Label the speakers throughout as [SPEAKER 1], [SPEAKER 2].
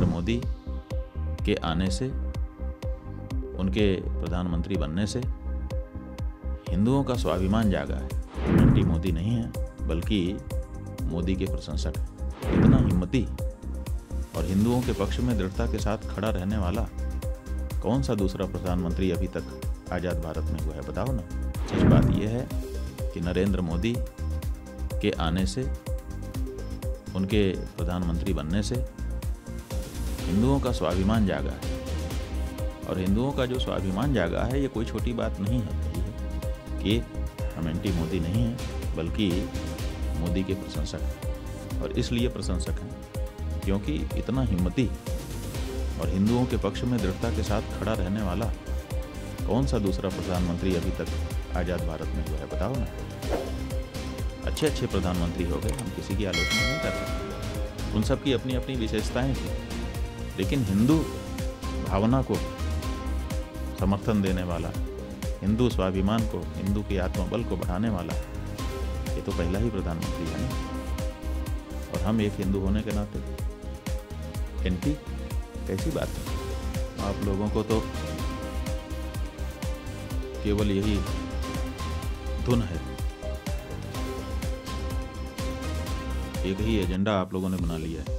[SPEAKER 1] मोदी के आने से, उनके प्रधानमंत्री बनने से हिंदुओं का स्वाभिमान जागा है। एंटी मोदी नहीं है, बल्कि मोदी के प्रशंसक हैं। इतना हिम्मती और हिंदुओं के पक्ष में दृढ़ता के साथ खड़ा रहने वाला कौन सा दूसरा प्रधानमंत्री अभी तक आज़ाद भारत में हुआ है, बताओ ना। सच बात यह है कि नरेंद्र मोदी के आने से, उनके प्रधानमंत्री बनने से हिंदुओं का स्वाभिमान जागा है। और हिंदुओं का जो स्वाभिमान जागा है, ये कोई छोटी बात नहीं है कि हम एंटी मोदी नहीं हैं, बल्कि मोदी के प्रशंसक हैं। और इसलिए प्रशंसक हैं क्योंकि इतना हिम्मती और हिंदुओं के पक्ष में दृढ़ता के साथ खड़ा रहने वाला कौन सा दूसरा प्रधानमंत्री अभी तक आज़ाद भारत में हुआ है, बताओ ना। अच्छे अच्छे प्रधानमंत्री हो गए, हम किसी की आलोचना नहीं कर रहे, उन सब की अपनी अपनी विशेषताएं थी, लेकिन हिंदू भावना को समर्थन देने वाला, हिंदू स्वाभिमान को, हिंदू के आत्मबल को बढ़ाने वाला ये तो पहला ही प्रधानमंत्री है ना। और हम एक हिंदू होने के नाते एंटी, कैसी बात है। आप लोगों को तो केवल यही धुन है, एक ही एजेंडा आप लोगों ने बना लिया है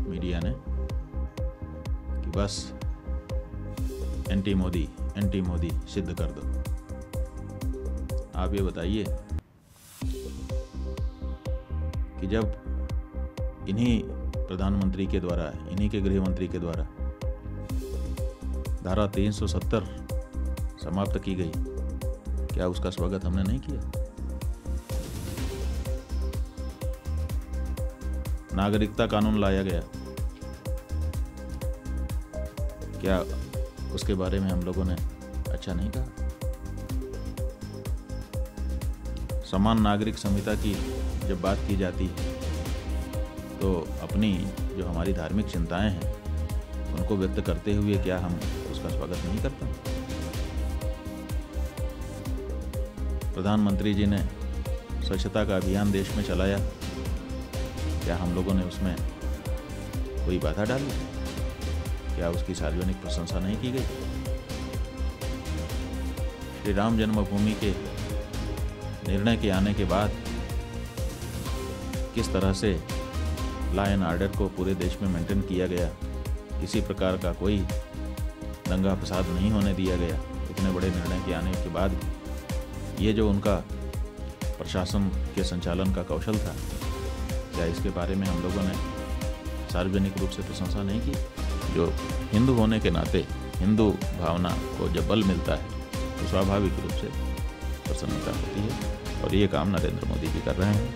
[SPEAKER 1] मीडिया ने कि बस एंटी मोदी सिद्ध कर दो। आप ये बताइए कि जब इन्हीं प्रधानमंत्री के द्वारा, इन्हीं के गृह मंत्री के द्वारा धारा 370 समाप्त की गई, क्या उसका स्वागत हमने नहीं किया? नागरिकता कानून लाया गया, क्या उसके बारे में हम लोगों ने अच्छा नहीं कहा? समान नागरिक संहिता की जब बात की जाती है तो अपनी जो हमारी धार्मिक चिंताएं हैं उनको व्यक्त करते हुए क्या हम उसका स्वागत नहीं करते? प्रधानमंत्री जी ने स्वच्छता का अभियान देश में चलाया, क्या हम लोगों ने उसमें कोई बाधा डाली? क्या उसकी सार्वजनिक प्रशंसा नहीं की गई? श्री राम जन्मभूमि के निर्णय के आने के बाद किस तरह से लॉ एंड ऑर्डर को पूरे देश में मेंटेन किया गया, किसी प्रकार का कोई दंगा फसाद नहीं होने दिया गया। इतने बड़े निर्णय के आने के बाद ये जो उनका प्रशासन के संचालन का कौशल था, क्या इसके बारे में हम लोगों ने सार्वजनिक रूप से प्रशंसा नहीं की? जो हिंदू होने के नाते हिंदू भावना को जब बल मिलता है तो स्वाभाविक रूप से प्रसन्नता होती है, और ये काम नरेंद्र मोदी जी कर रहे हैं।